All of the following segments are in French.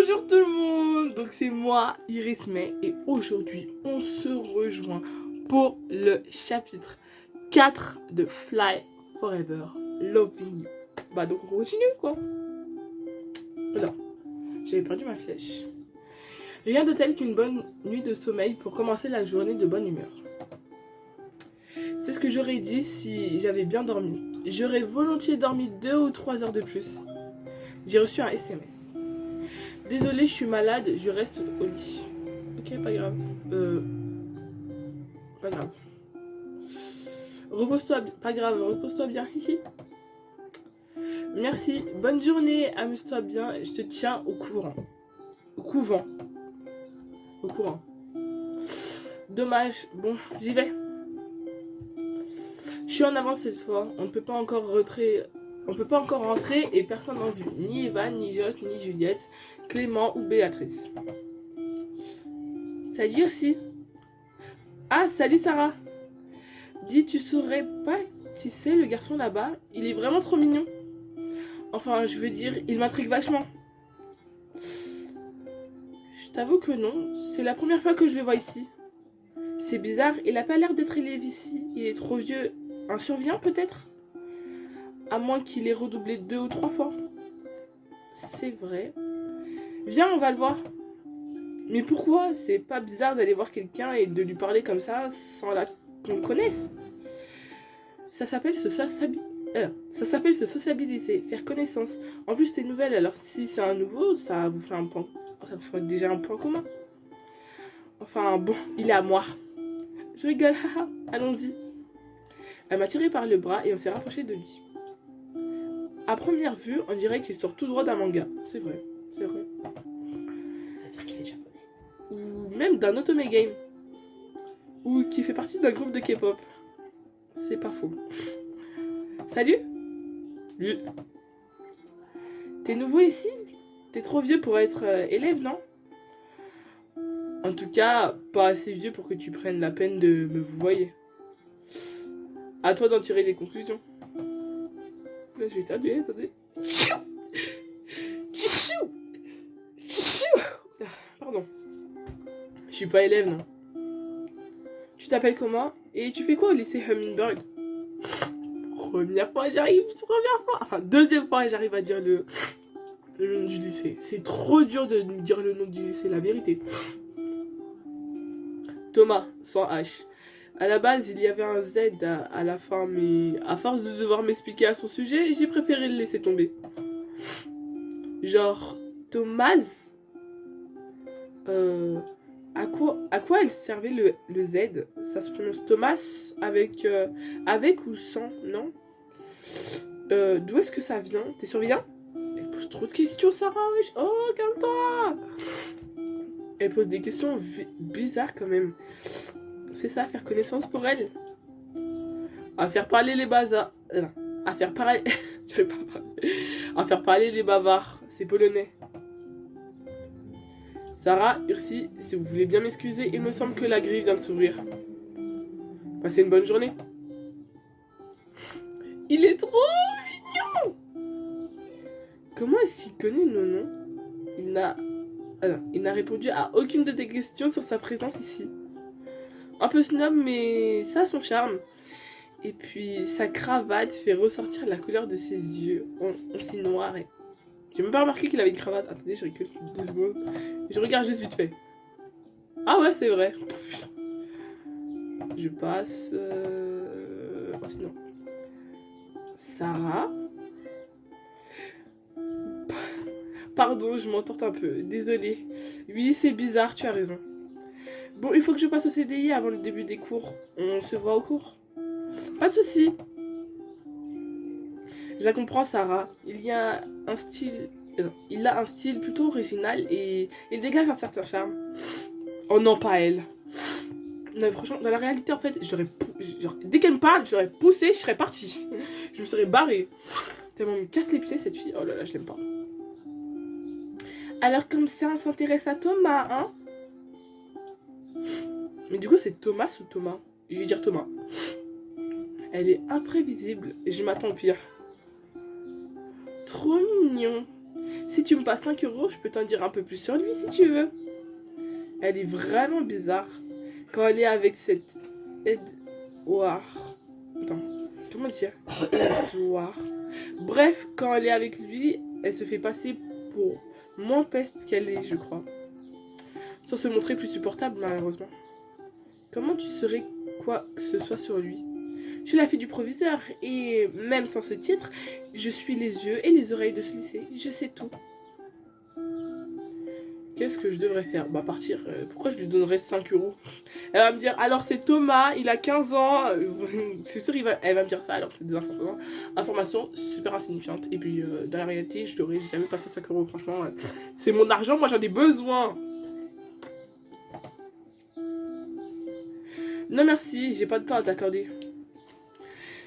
Bonjour tout le monde. Donc c'est moi, Iris May, et aujourd'hui on se rejoint pour le chapitre 4 de Fly Forever Loving You. Bah donc on continue quoi. Voilà, j'avais perdu ma flèche. Rien de tel qu'une bonne nuit de sommeil pour commencer la journée de bonne humeur. C'est ce que j'aurais dit si j'avais bien dormi. J'aurais volontiers dormi 2 ou 3 heures de plus. J'ai reçu un SMS. Désolée, je suis malade, je reste au lit. Ok, pas grave. Pas grave. Repose-toi, pas grave, repose-toi bien ici. Merci, bonne journée, amuse-toi bien, je te tiens au courant. Au couvent. Au courant. Dommage, bon, j'y vais. Je suis en avance cette fois, on ne peut pas encore rentrer et personne n'a vu. Ni Evan, ni Joss, ni Juliette, Clément ou Béatrice. Salut aussi. Ah, salut Sarah. Dis, tu saurais pas qui c'est le garçon là-bas? Il est vraiment trop mignon. Enfin, je veux dire, il m'intrigue vachement. Je t'avoue que non, c'est la première fois que je le vois ici. C'est bizarre, il a pas l'air d'être élève ici. Il est trop vieux. Un surveillant peut-être? À moins qu'il ait redoublé 2 ou 3 fois. C'est vrai. Viens, on va le voir. Mais pourquoi? C'est pas bizarre d'aller voir quelqu'un et de lui parler comme ça sans qu'on le connaisse. Ça s'appelle se sociabiliser, faire connaissance. En plus, t'es nouvelle, alors si c'est un nouveau, ça vous fait déjà un point commun. Enfin, bon, il est à moi. Je rigole, haha, allons-y. Elle m'a tiré par le bras et on s'est rapproché de lui. À première vue, on dirait qu'il sort tout droit d'un manga. C'est vrai, c'est vrai. C'est-à-dire qu'il est japonais. Ou même d'un otome game. Ou qui fait partie d'un groupe de K-pop. C'est pas faux. Salut. Lui. T'es nouveau ici? T'es trop vieux pour être élève, non? En tout cas, pas assez vieux pour que tu prennes la peine de me vous voyer. À toi d'en tirer les conclusions. Là, je vais éternuer, attendez. Pardon. Je suis pas élève, non. Tu t'appelles comment? Et tu fais quoi au lycée Hummingbird? Première fois, enfin, deuxième fois, j'arrive à dire le nom du lycée. C'est trop dur de dire le nom du lycée, la vérité. Thomas, sans H. À la base, il y avait un Z à la fin, mais à force de devoir m'expliquer à son sujet, j'ai préféré le laisser tomber. Genre, Thomas. À quoi elle servait le Z? Ça se prononce Thomas avec ou sans, non? D'où est-ce que ça vient? T'es surveillant? Elle pose trop de questions, Sarah, wesh. Oh, calme-toi! Elle pose des questions bizarres quand même. C'est ça, faire connaissance pour elle. À faire parler les bazars. À faire parler... J'arrive pas à parler. À faire parler les bavards. C'est polonais. Sarah, Ursi, si vous voulez bien m'excuser, il me semble que la grille vient de s'ouvrir. Passez une bonne journée. Il est trop mignon! Comment est-ce qu'il connaît nos noms? Il n'a répondu à aucune de tes questions sur sa présence ici. Un peu snob, mais ça a son charme. Et puis, sa cravate fait ressortir la couleur de ses yeux. On s'y noirait. J'ai même pas remarqué qu'il avait une cravate. Attendez, je recule 2 secondes. Je regarde juste vite fait. Ah ouais, c'est vrai. Je passe... Sinon. Sarah. Pardon, je m'emporte un peu. Désolée. Oui, c'est bizarre, tu as raison. Bon, il faut que je passe au CDI avant le début des cours. On se voit au cours. Pas de soucis. Je la comprends, Sarah. Il a un style plutôt original et il dégage un certain charme. Oh non, pas elle. Non, franchement, dans la réalité, en fait, dès qu'elle me parle, je l'aurais poussée, je serais partie. Je me serais barrée. Tellement elle me casse les pieds, cette fille. Oh là là, je l'aime pas. Alors, comme ça, on s'intéresse à Thomas, hein? Mais du coup, c'est Thomas ou Thomas? Je vais dire Thomas. Elle est imprévisible. Je m'attends au pire. Trop mignon. Si tu me passes 5 euros, je peux t'en dire un peu plus sur lui si tu veux. Elle est vraiment bizarre. Quand elle est avec cette Edouard. Attends, comment dire Edouard. Bref, quand elle est avec lui, elle se fait passer pour moins peste qu'elle est, je crois. Sans se montrer plus supportable, malheureusement. Comment tu saurais quoi que ce soit sur lui? Je suis la fille du proviseur, et même sans ce titre, je suis les yeux et les oreilles de ce lycée. Je sais tout. Qu'est-ce que je devrais faire? Bah partir. Pourquoi je lui donnerais 5 euros? Elle va me dire, alors c'est Thomas, il a 15 ans. C'est sûr, elle va me dire ça, alors c'est des informations super insignifiantes. Et puis, dans la réalité, je n'aurais jamais passé 5 euros. Franchement, c'est mon argent, moi j'en ai besoin. Non merci, j'ai pas de temps à t'accorder.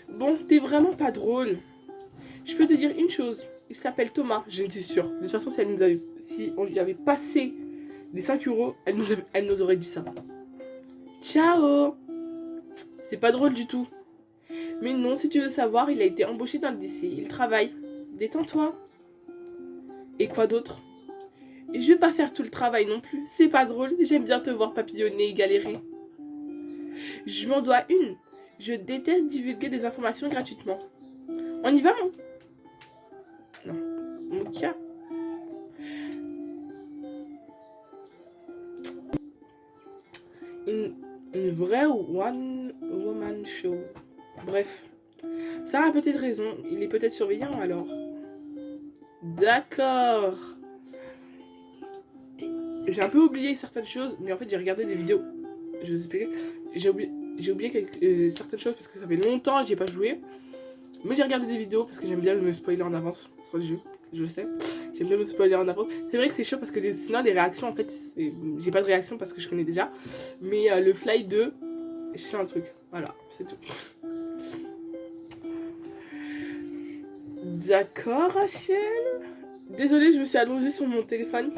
Bon, t'es vraiment pas drôle. Je peux te dire une chose. Il s'appelle Thomas, j'en suis sûre. De toute façon, si on lui avait passé les 5 euros, elle nous aurait dit ça. Ciao. C'est pas drôle du tout. Mais non, si tu veux savoir, il a été embauché dans le lycée. Il travaille. Détends-toi. Et quoi d'autre? Je vais pas faire tout le travail non plus. C'est pas drôle. J'aime bien te voir papillonner et galérer. Je m'en dois une. Je déteste divulguer des informations gratuitement. On y va, hein? Non. Ok. Une vraie one-woman show. Bref. Sarah a peut-être raison. Il est peut-être surveillant alors. D'accord. J'ai un peu oublié certaines choses, mais en fait j'ai regardé des vidéos. Je vais vous expliquer. J'ai oublié certaines choses parce que ça fait longtemps que j'y ai pas joué. Mais j'ai regardé des vidéos parce que j'aime bien me spoiler en avance sur le jeu. Je le sais. J'aime bien me spoiler en avance. C'est vrai que c'est chaud parce que sinon les réactions en fait, j'ai pas de réaction parce que je connais déjà. Mais le Fly 2, je fais un truc. Voilà, c'est tout. D'accord, Rachel. Désolée, je me suis allongée sur mon téléphone.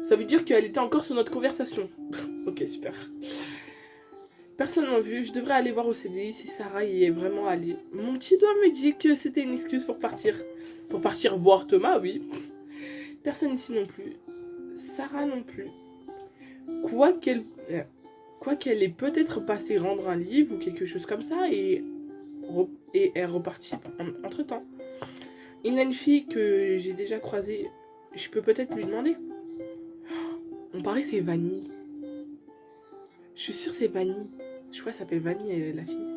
Ça veut dire qu'elle était encore sur notre conversation. Ok, super. Personne m'a vu, je devrais aller voir au CDI si Sarah y est vraiment allée. Mon petit doigt me dit que c'était une excuse pour partir. Pour partir voir Thomas, oui. Personne ici non plus. Sarah non plus. Quoi qu'elle ait peut-être passé rendre un livre ou quelque chose comme ça et est repartie entre temps. Il y a une fille que j'ai déjà croisée. Je peux peut-être lui demander. On paraît que c'est Vanille. Je suis sûre que c'est Vanille. Je crois qu'elle s'appelle Vanille, la fille.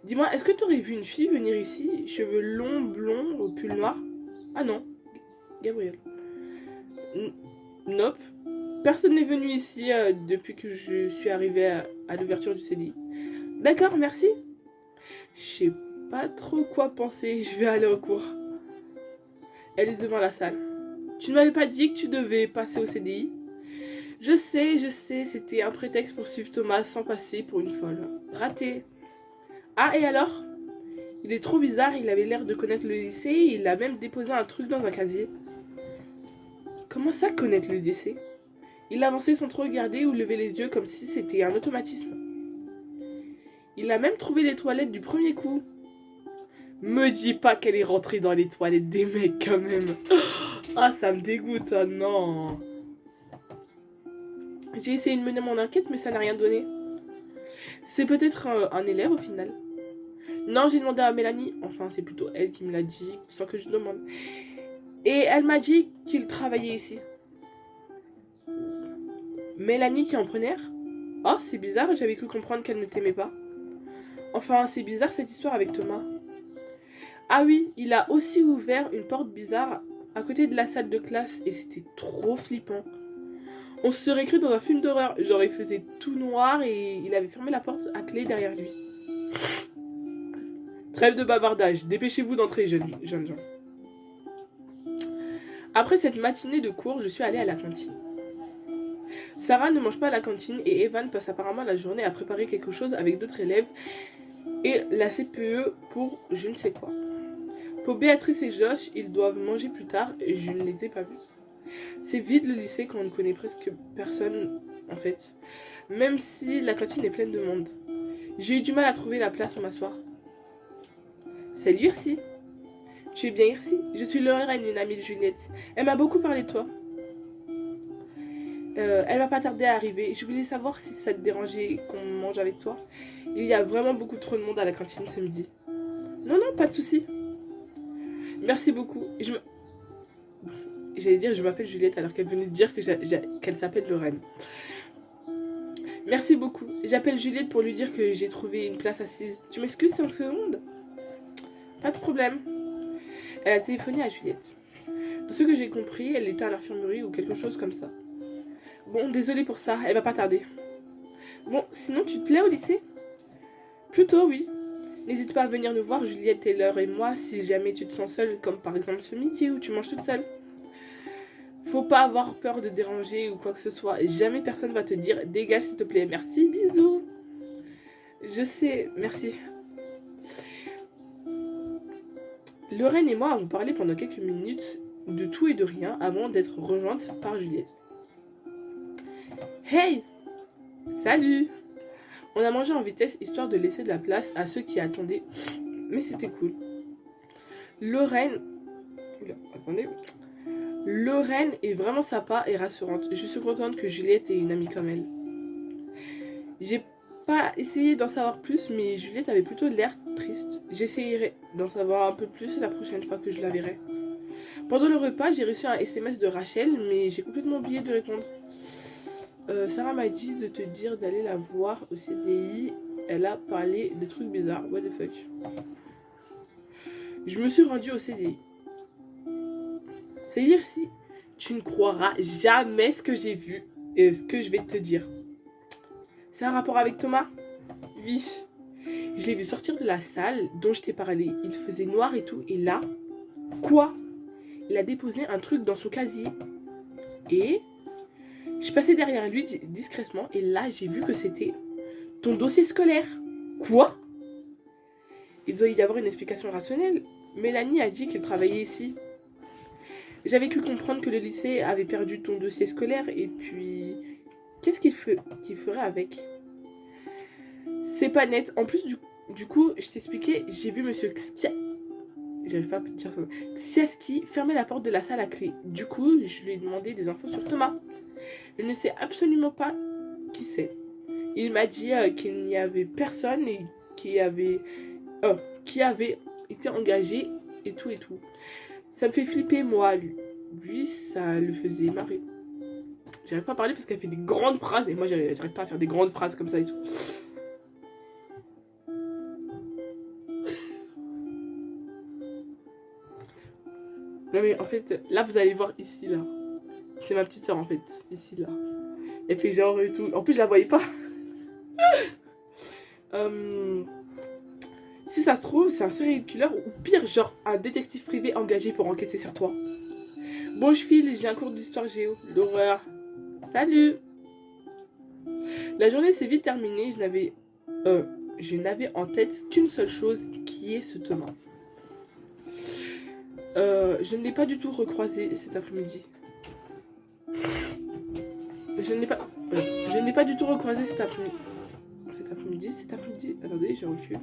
Dis-moi, est-ce que tu aurais vu une fille venir ici, cheveux longs, blonds, au pull noir? Ah non, Gabriel. Nope. Personne n'est venu ici depuis que je suis arrivée à l'ouverture du CDI. D'accord, merci. Je sais pas trop quoi penser, je vais aller au cours. Elle est devant la salle. Tu ne m'avais pas dit que tu devais passer au CDI? Je sais, c'était un prétexte pour suivre Thomas sans passer pour une folle. Raté. Ah, et alors? Il est trop bizarre, il avait l'air de connaître le lycée et il a même déposé un truc dans un casier. Comment ça, connaître le lycée? Il avançait sans trop regarder ou lever les yeux comme si c'était un automatisme. Il a même trouvé les toilettes du premier coup. Me dis pas qu'elle est rentrée dans les toilettes des mecs quand même. Ah, ça me dégoûte, oh non. J'ai essayé de mener mon enquête, mais ça n'a rien donné. C'est peut-être un élève au final. Non, j'ai demandé à Mélanie. Enfin, c'est plutôt elle qui me l'a dit, sans que je demande. Et elle m'a dit qu'il travaillait ici. Mélanie qui est en première? Oh, c'est bizarre, j'avais cru comprendre qu'elle ne t'aimait pas. Enfin, c'est bizarre cette histoire avec Thomas. Ah oui, il a aussi ouvert une porte bizarre à côté de la salle de classe et c'était trop flippant. On se serait cru dans un film d'horreur. Genre, il faisait tout noir et il avait fermé la porte à clé derrière lui. Trêve de bavardage, dépêchez-vous d'entrer, jeunes gens. Après cette matinée de cours, je suis allée à la cantine. Sarah ne mange pas à la cantine et Evan passe apparemment la journée à préparer quelque chose avec d'autres élèves et la CPE pour je ne sais quoi. Pour Béatrice et Josh, ils doivent manger plus tard et je ne les ai pas vus. C'est vide le lycée quand on ne connaît presque personne en fait, même si la cantine est pleine de monde. J'ai eu du mal à trouver la place où m'asseoir. Salut Ursi. Tu es bien ici? Je suis Lorraine, une amie de Juliette. Elle m'a beaucoup parlé de toi. Elle va pas tarder à arriver. Je voulais savoir si ça te dérangeait qu'on mange avec toi. Il y a vraiment beaucoup trop de monde à la cantine ce midi. Non, non, pas de souci. Merci beaucoup. J'allais dire je m'appelle Juliette alors qu'elle venait de dire qu'elle s'appelle Lorraine. Merci beaucoup. J'appelle Juliette pour lui dire que j'ai trouvé une place assise. Tu m'excuses 5 secondes? Pas de problème. Elle a téléphoné à Juliette. De ce que j'ai compris, elle était à l'infirmerie ou quelque chose comme ça. Bon, désolée pour ça, elle va pas tarder. Bon, sinon tu te plais au lycée? Plutôt, oui. N'hésite pas à venir nous voir, Juliette, Taylor et moi, si jamais tu te sens seule, comme par exemple ce midi où tu manges toute seule. Faut pas avoir peur de déranger ou quoi que ce soit. Jamais personne va te dire dégage s'il te plaît. Merci, bisous. Je sais, merci. Lorraine et moi avons parlé pendant quelques minutes de tout et de rien avant d'être rejointes par Juliette. Hey! Salut! On a mangé en vitesse histoire de laisser de la place à ceux qui attendaient. Mais c'était cool. Lorraine... Oula, attendez. Lorraine est vraiment sympa et rassurante. Je suis contente que Juliette ait une amie comme elle. J'ai pas essayé d'en savoir plus, mais Juliette avait plutôt l'air triste. J'essayerai d'en savoir un peu plus la prochaine fois que je la verrai. Pendant le repas, j'ai reçu un SMS de Rachel, mais j'ai complètement oublié de répondre. Sarah m'a dit de te dire d'aller la voir au CDI. Elle a parlé de trucs bizarres. What the fuck. Je me suis rendue au CDI. C'est-à-dire si tu ne croiras jamais ce que j'ai vu et ce que je vais te dire. C'est un rapport avec Thomas? Oui. Je l'ai vu sortir de la salle dont je t'ai parlé. Il faisait noir et tout. Et là, quoi? Il a déposé un truc dans son casier. Et je passais derrière lui discrètement. Et là, j'ai vu que c'était ton dossier scolaire. Quoi? Il doit y avoir une explication rationnelle. Mélanie a dit qu'elle travaillait ici. J'avais cru comprendre que le lycée avait perdu ton dossier scolaire. Et puis, qu'est-ce qu'il ferait avec? C'est pas net. En plus, du coup, je t'expliquais, j'ai vu monsieur j'arrive pas à dire ça. Ksiaski fermer la porte de la salle à clé. Du coup, je lui ai demandé des infos sur Thomas. Il ne sait absolument pas qui c'est. Il m'a dit qu'il n'y avait personne et qui avait été engagé et tout et tout. Ça me fait flipper, moi. Lui, ça le faisait marrer. J'arrive pas à parler parce qu'elle fait des grandes phrases et moi, j'arrive pas à faire des grandes phrases comme ça et tout. Non mais en fait, là vous allez voir ici là. C'est ma petite soeur en fait, ici là. Elle fait genre et tout. En plus je la voyais pas. Si ça se trouve, c'est un serial killer ou pire, genre un détective privé engagé pour enquêter sur toi. Bon je file, j'ai un cours d'histoire géo. L'horreur. Salut. La journée s'est vite terminée, je n'avais en tête qu'une seule chose qui est ce Thomas. Je ne l'ai pas du tout recroisé cet après-midi. Je ne l'ai pas du tout recroisé cet après-midi. Attendez, je recule.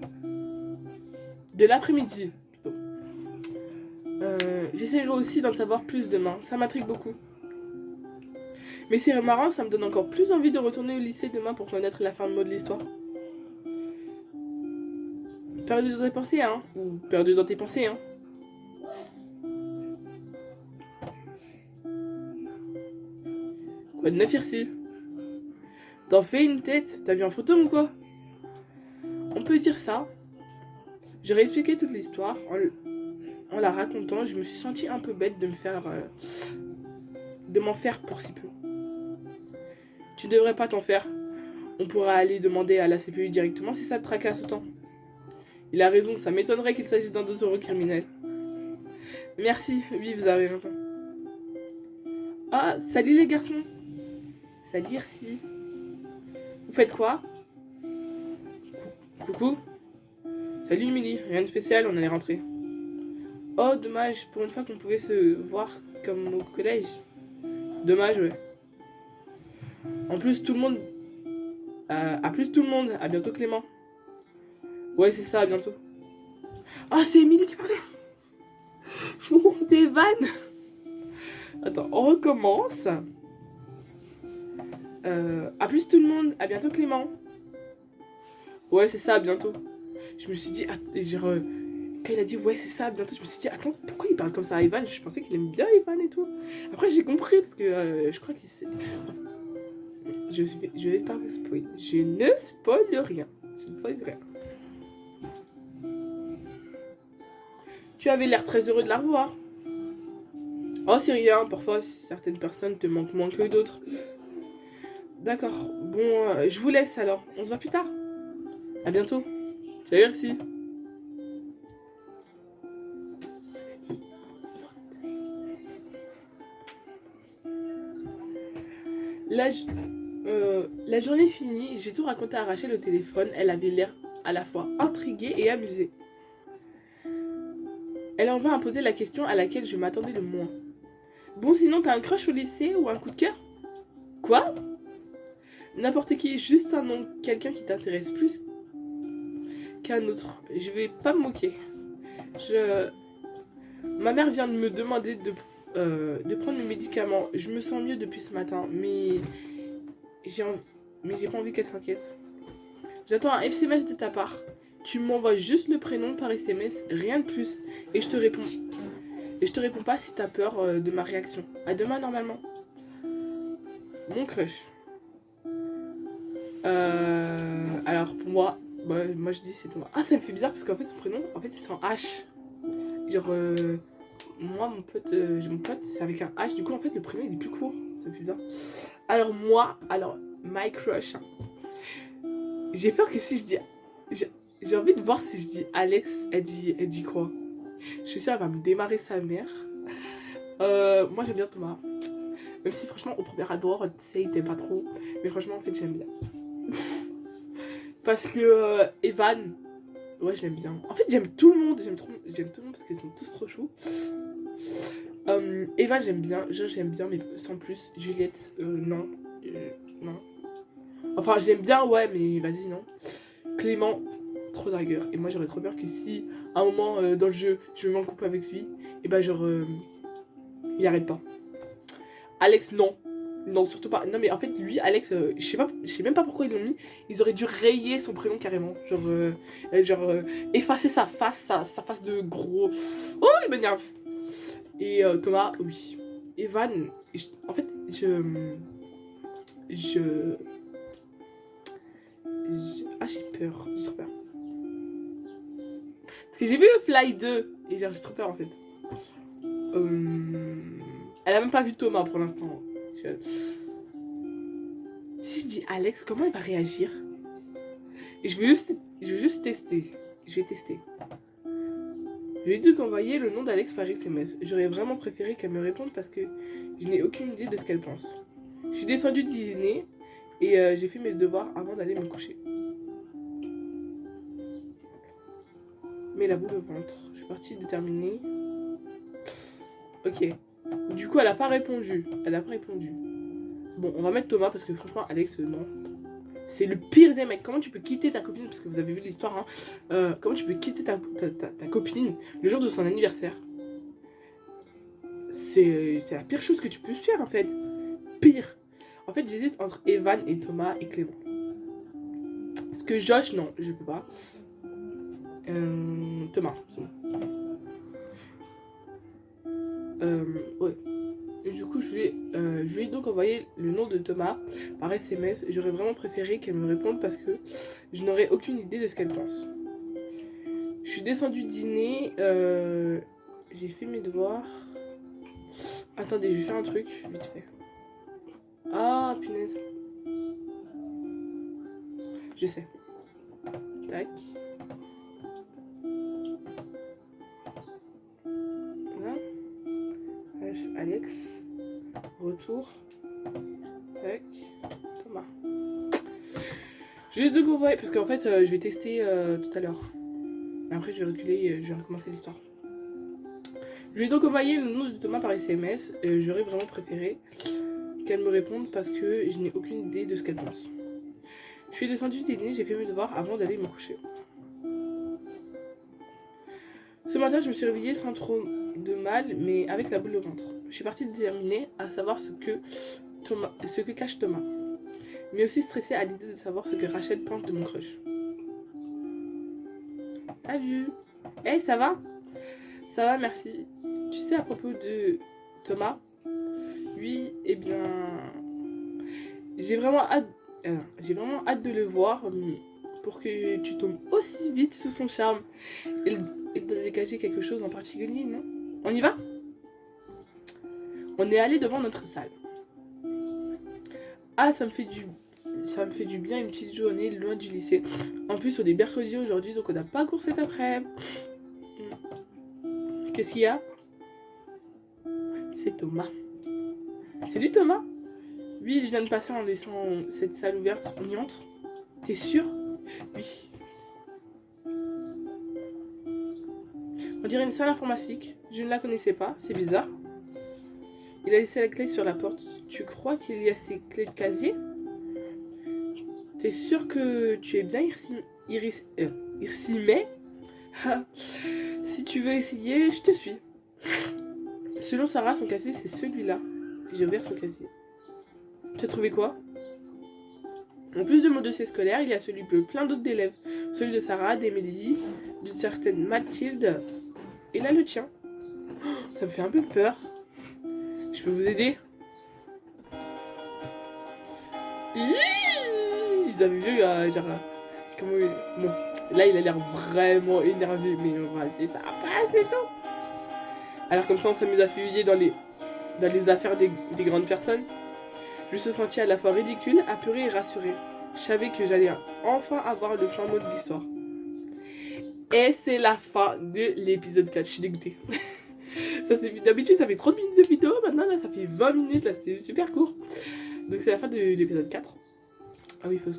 De l'après-midi, plutôt. J'essaierai aussi d'en savoir plus demain. Ça m'intrigue beaucoup. Mais c'est marrant, ça me donne encore plus envie de retourner au lycée demain pour connaître la fin de mot de l'histoire. Perdu dans tes pensées, hein? Ou perdu dans tes pensées, hein? Quoi de neuf ici? T'en fais une tête? T'as vu un fantôme ou quoi? On peut dire ça. J'ai réexpliqué toute l'histoire. En la racontant, je me suis sentie un peu bête de m'en faire pour si peu. Tu devrais pas t'en faire. On pourra aller demander à la CPU directement si ça te tracasse autant. Il a raison, ça m'étonnerait qu'il s'agisse d'un 2 € criminel. Merci, oui, vous avez raison. Ah, salut les garçons. Salut, merci. Vous faites quoi? Coucou. Salut Emily, rien de spécial, on allait rentrer. Oh, dommage, pour une fois qu'on pouvait se voir comme au collège. Dommage, ouais. En plus, tout le monde... à plus tout le monde, à bientôt Clément. Ouais, c'est ça, à bientôt. Ah, c'est Emily qui parlait. Je pensais que c'était Evan. Attends, on recommence. À plus tout le monde. À bientôt Clément. Ouais, c'est ça, à bientôt. Je me suis dit, genre, quand il a dit ouais, c'est ça, à bientôt, je me suis dit, attends, pourquoi il parle comme ça à Evan? Je pensais qu'il aime bien Evan et tout. Après, j'ai compris parce que je crois qu'il sait. Je vais pas vous spoiler. Je ne spoil rien. Je ne spoil rien. Tu avais l'air très heureux de la revoir. Oh, c'est rien. Parfois, certaines personnes te manquent moins que d'autres. D'accord. Bon, je vous laisse alors. On se voit plus tard. À bientôt. Salut, merci. La journée finie, j'ai tout raconté à Rachel au téléphone. Elle avait l'air à la fois intriguée et amusée. Elle en vint à poser la question à laquelle je m'attendais le moins. Bon, sinon, t'as un crush au lycée ou un coup de cœur? Quoi? N'importe qui, juste un nom, quelqu'un qui t'intéresse plus qu'un autre. Je vais pas me moquer. Ma mère vient de me demander de prendre le médicament. Je me sens mieux depuis ce matin, mais j'ai pas envie qu'elle s'inquiète. J'attends un SMS de ta part. Tu m'envoies juste le prénom par SMS, rien de plus. Et je te réponds. Et je te réponds pas si t'as peur de ma réaction. À demain normalement. Mon crush. Alors pour moi, moi je dis c'est toi. Ah, ça me fait bizarre parce qu'en fait son prénom, en fait c'est sans H. Genre moi mon pote c'est avec un H. Du coup en fait le prénom il est plus court. Ça me fait bizarre. Alors moi, my crush. J'ai peur que si je dis, j'ai envie de voir si je dis Alex, elle dit quoi. Je suis sûre elle va me démarrer sa mère. Moi j'aime bien Thomas. Même si franchement au premier abord, tu sais, il t'aime pas trop. Mais franchement en fait j'aime bien. Parce que Evan, ouais je l'aime bien. En fait j'aime tout le monde, j'aime tout le monde parce qu'ils sont tous trop choux. Evan j'aime bien, j'aime bien mais sans plus. Juliette, non. Non. Enfin j'aime bien ouais mais vas-y non. Clément, trop dragueur. Et moi j'aurais trop peur que si à un moment dans le jeu je me mets en couple avec lui, et bah genre il arrête pas. Alex non. Non, surtout pas. Non, mais en fait, lui, Alex, je sais même pas pourquoi ils l'ont mis. Ils auraient dû rayer son prénom carrément. Genre, effacer sa face de gros. Oh, il m'énerve. Et Thomas, oui. Evan, en fait, ah, j'ai peur. J'ai trop peur. Parce que j'ai vu Fly 2 et j'ai trop peur en fait. Elle a même pas vu Thomas pour l'instant. Si je dis Alex, comment elle va réagir? Et je vais juste tester. Je vais tester. Je lui ai donc envoyé le nom d'Alex par SMS. J'aurais vraiment préféré qu'elle me réponde parce que je n'ai aucune idée de ce qu'elle pense. Je suis descendue dîner et j'ai fait mes devoirs avant d'aller me coucher. Mais la boule au ventre. Je suis partie déterminée. Ok. Du coup, elle a pas répondu. Bon, on va mettre Thomas parce que franchement, Alex, non. C'est le pire des mecs. Comment tu peux quitter ta copine, parce que vous avez vu l'histoire, hein. Comment tu peux quitter ta copine le jour de son anniversaire? C'est la pire chose que tu peux faire en fait. Pire. En fait, j'hésite entre Evan et Thomas et Clément. Parce que Josh, non, je peux pas. Thomas, c'est bon. Ouais. Et du coup, je lui ai donc envoyé le nom de Thomas par SMS. J'aurais vraiment préféré qu'elle me réponde parce que je n'aurais aucune idée de ce qu'elle pense. Je suis descendue dîner. J'ai fait mes devoirs. Attendez, je vais faire un truc vite fait. Ah, punaise. Je sais. Tac. Voilà. Alex. Retour. Tac. Thomas. Je vais donc envoyer parce qu'en fait je vais tester tout à l'heure. Après je vais reculer, je vais recommencer l'histoire. Je vais donc envoyer le nom de Thomas par SMS. J'aurais vraiment préféré qu'elle me réponde parce que je n'ai aucune idée de ce qu'elle pense. Je suis descendue dîner, j'ai fait mes devoirs avant d'aller me coucher. Ce matin je me suis réveillée sans trop de mal, mais avec la boule au ventre. Je suis partie déterminée à savoir ce que cache Thomas, mais aussi stressée à l'idée de savoir ce que Rachel pense de mon crush. Salut. Hey, ça va? Ça va, merci. Tu sais, à propos de Thomas, lui, eh bien, j'ai vraiment hâte de le voir pour que tu tombes aussi vite sous son charme. Il doit dégager quelque chose en particulier, non? On y va? On est allé devant notre salle. Ah, ça me fait du bien une petite journée loin du lycée. En plus, on est mercredi aujourd'hui, donc on n'a pas cours cet après-midi. Qu'est-ce qu'il y a? C'est Thomas. Salut Thomas. Oui, il vient de passer en laissant cette salle ouverte. On y entre? T'es sûr? Oui. On dirait une salle informatique. Je ne la connaissais pas, c'est bizarre. Il a laissé la clé sur la porte. Tu crois qu'il y a ces clés de casier? T'es sûr que tu es bien Irsimé? Si tu veux essayer, je te suis. Selon Sarah, son casier, c'est celui-là. J'ai ouvert son casier. Tu as trouvé quoi? En plus de mon dossier scolaire, il y a celui de plein d'autres d'élèves. Celui de Sarah, d'Émilie, d'une certaine Mathilde. Et là, le tien. Ça me fait un peu peur. Je peux vous aider? Vous avez vu, genre... Comment... Bon, là, il a l'air vraiment énervé, mais on va essayer ça après, c'est tout. Alors comme ça, on s'amuse à fouiller dans les affaires des grandes personnes. Je me suis sentie à la fois ridicule, apeurée et rassurée. Je savais que j'allais enfin avoir le fin mot de l'histoire. Et c'est la fin de l'épisode 4. Je suis dégoûtée. D'habitude, ça fait 30 minutes de vidéo. Maintenant, là, ça fait 20 minutes. Là, c'était super court. Donc, c'est la fin de l'épisode 4. Ah oui, faut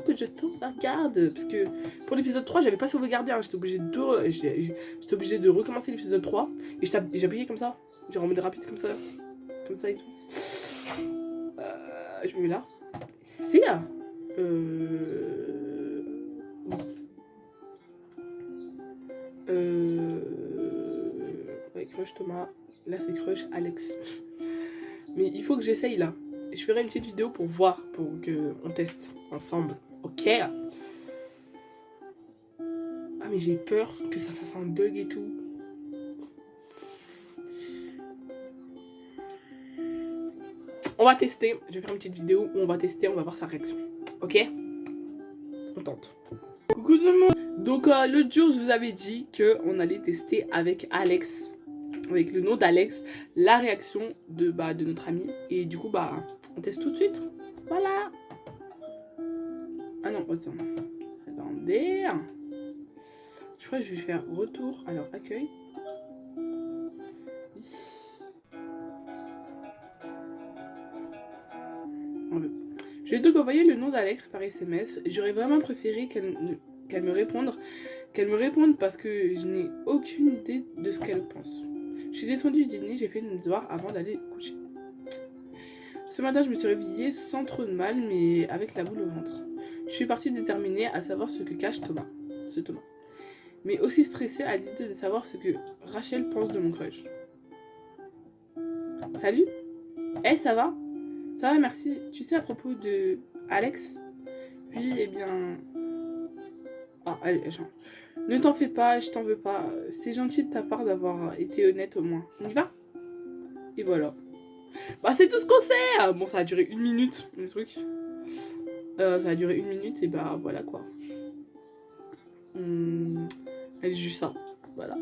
que je sauvegarde. Parce que pour l'épisode 3, j'avais pas sauvegardé. Hein. J'étais obligée de recommencer l'épisode 3. Et j'ai appuyé comme ça. Genre en mode rapide, comme ça. Comme ça et tout. Je me mets là. C'est là. Ouais, crush Thomas. Là, c'est crush Alex. Mais il faut que j'essaye là. Je ferai une petite vidéo pour voir, pour qu'on teste ensemble. Ok? Ah, mais j'ai peur que ça fasse un bug et tout. On va tester. Je vais faire une petite vidéo où on va tester, on va voir sa réaction. Ok? On tente. Coucou tout le monde. Donc l'autre jour, je vous avais dit qu'on allait tester avec Alex, avec le nom d'Alex, la réaction de notre ami. Et du coup, on teste tout de suite. Voilà. Ah non, attends. Attendez. Je crois que je vais faire retour. Alors, accueil. Je vais donc envoyer le nom d'Alex par SMS. J'aurais vraiment préféré qu'elle me réponde parce que je n'ai aucune idée de ce qu'elle pense. Je suis descendue du dîner, j'ai fait mes devoirs avant d'aller coucher. Ce matin, je me suis réveillée sans trop de mal, mais avec la boule au ventre. Je suis partie déterminée à savoir ce que cache Thomas, mais aussi stressée à l'idée de savoir ce que Rachel pense de mon crush. Salut. Hey, ça va? Ça va, merci. Tu sais, à propos de Alex? Oui, eh bien... Ah, allez, genre... Ne t'en fais pas, je t'en veux pas. C'est gentil de ta part d'avoir été honnête au moins. On y va? Et voilà. C'est tout ce qu'on sait. Bon, ça a duré 1 minute, le truc. Ça a duré 1 minute et voilà quoi. Elle est juste ça. Voilà.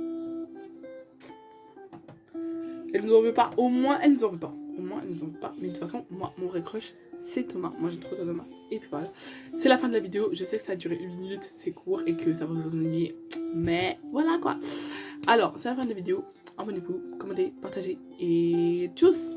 Elle nous en veut pas. Au moins, elle nous en veut pas. Mais de toute façon, moi, mon vrai crush, c'est Thomas. Moi, j'ai trop de Thomas. Et puis voilà. C'est la fin de la vidéo. Je sais que ça a duré 1 minute, c'est court et que ça va vous ennuyer. Mais voilà quoi. Alors, c'est la fin de la vidéo. Abonnez-vous, commentez, partagez et tchuss!